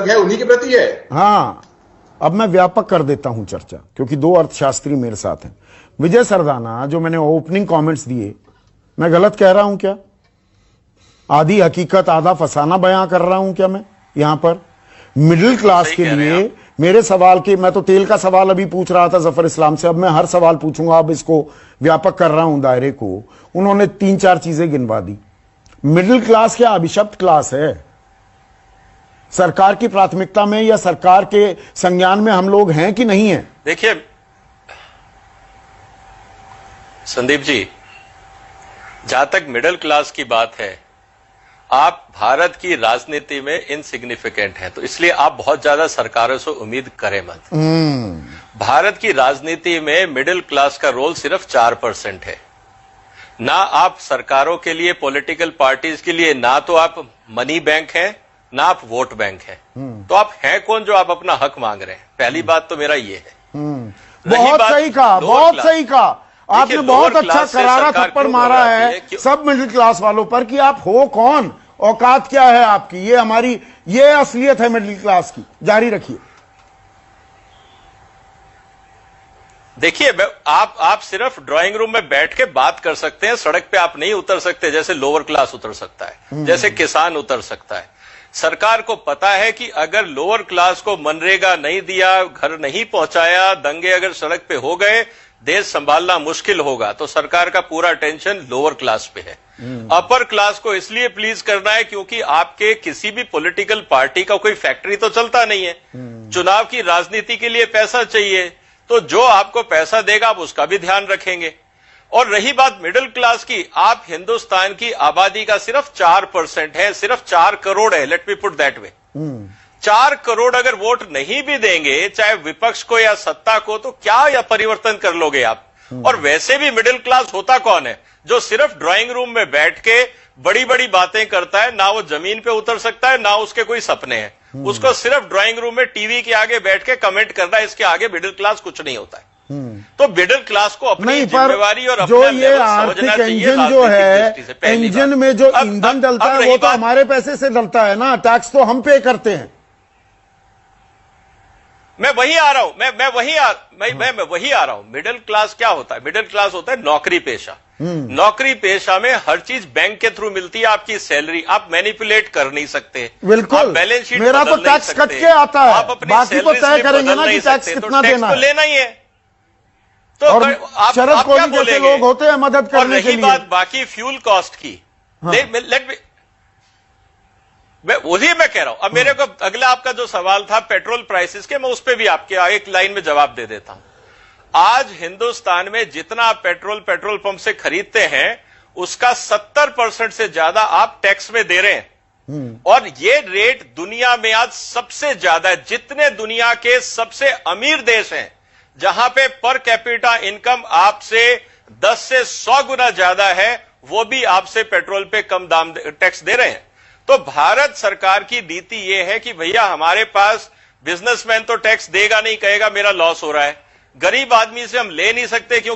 है उन्हीं के प्रति है। हाँ, अब मैं व्यापक कर देता हूं चर्चा, क्योंकि दो अर्थशास्त्री मेरे साथ हैं। विजय सरदाना, जो मैंने ओपनिंग कमेंट्स दिए, मैं गलत कह रहा हूं क्या? आधी हकीकत आधा फसाना बयां कर रहा हूं क्या मैं यहां पर? मिडिल क्लास के लिए मेरे सवाल के, मैं तो तेल का सवाल अभी पूछ रहा था जफर इस्लाम से, अब मैं हर सवाल पूछूंगा, अब इसको व्यापक कर रहा हूं दायरे को। उन्होंने 3-4 चीजें गिनवा दी। मिडिल क्लास क्या अभिशप्त क्लास है? सरकार की प्राथमिकता में या सरकार के संज्ञान में हम लोग हैं कि नहीं हैं? देखिए संदीप जी, जहां तक मिडिल क्लास की बात है, आप भारत की राजनीति में इनसिग्निफिकेंट हैं, तो इसलिए आप बहुत ज्यादा सरकारों से उम्मीद करें मत। भारत की राजनीति में मिडिल क्लास का रोल सिर्फ 4% है। ना आप सरकारों के लिए, पॉलिटिकल पार्टीज के लिए, ना तो आप मनी बैंक हैं, ना आप वोट बैंक हैं। तो आप हैं कौन जो आप अपना हक मांग रहे हैं? पहली बात तो मेरा ये है। बहुत सही कहा, बहुत सही कहा आपने, बहुत अच्छा करारा थप्पड़ मारा है सब मिडिल क्लास वालों पर कि आप हो कौन, औकात क्या है आपकी। ये हमारी, ये असलियत है मिडिल क्लास की। जारी रखिए। देखिए, आप सिर्फ ड्राइंग रूम में बैठ के बात कर सकते हैं, सड़क पे आप नहीं उतर सकते। जैसे लोअर क्लास उतर सकता है, जैसे किसान उतर सकता है। सरकार को पता है कि अगर लोअर क्लास को मनरेगा नहीं दिया, घर नहीं पहुंचाया, दंगे अगर सड़क पे हो गए, देश संभालना मुश्किल होगा। तो सरकार का पूरा अटेंशन लोअर क्लास पे है। अपर क्लास को इसलिए प्लीज करना है क्योंकि आपके किसी भी पॉलिटिकल पार्टी का कोई फैक्ट्री तो चलता नहीं है। चुनाव की राजनीति के लिए पैसा चाहिए, तो जो आपको पैसा देगा आप उसका भी ध्यान रखेंगे। और रही बात मिडिल क्लास की, आप हिंदुस्तान की आबादी का सिर्फ 4% है, सिर्फ 4 करोड़ है। Let me put that way. 4 crore अगर वोट नहीं भी देंगे, चाहे विपक्ष को या सत्ता को, तो क्या या परिवर्तन कर लोगे आप? और वैसे भी मिडिल क्लास होता कौन है? जो सिर्फ ड्राइंग रूम में बैठ के बड़ी बड़ी बातें करता है, ना वो जमीन पे उतर सकता है, ना उसके कोई सपने हैं। उसको सिर्फ ड्राइंग रूम में टीवी के आगे बैठ के कमेंट करना है, इसके आगे मिडिल क्लास कुछ नहीं होता है। तो मिडिल क्लास को अपनी जिम्मेवारी और जो ये आर्थिक इंजन जो है, इंजन में जो ईंधन डलता है वो तो हमारे पैसे से डलता है ना, टैक्स तो हम पे करते हैं। मैं वही आ रहा हूं, मैं वही आ रहा हूं। मिडिल क्लास क्या होता है? मिडिल क्लास होता है नौकरी पेशा। नौकरी पेशा में हर चीज बैंक के थ्रू मिलती है। आपकी सैलरी आप मैनिपुलेट कर नहीं सकते। बिल्कुल, बैलेंस शीट मेरा तो टैक्स कट के आता है, आप अपनी बाकी तो तय करेंगे ना कि टैक्स कितना देना है। लेना ही है। तो और शरद कोहली जैसे लोग होते हैं मदद करने के लिए। बात बाकी फ्यूल कॉस्ट की, लेट मी, वही मैं कह रहा हूं। अब मेरे को अगला आपका जो सवाल था पेट्रोल प्राइसेस के, मैं उस पर भी आपके एक लाइन में जवाब दे देता हूं। आज हिंदुस्तान में जितना आप पेट्रोल पंप से खरीदते हैं, उसका 70% से ज्यादा आप टैक्स में दे रहे हैं। और ये रेट दुनिया में आज सबसे ज्यादा है। जितने दुनिया के सबसे अमीर देश हैं, जहां पे पर कैपिटा इनकम आपसे 10 से 100 गुना ज्यादा है, वो भी आपसे पेट्रोल पे कम दाम टैक्स दे रहे हैं। तो भारत सरकार की नीति यह है कि भैया हमारे पास बिजनेसमैन तो टैक्स देगा नहीं, कहेगा मेरा लॉस हो रहा है। गरीब आदमी से हम ले नहीं सकते क्योंकि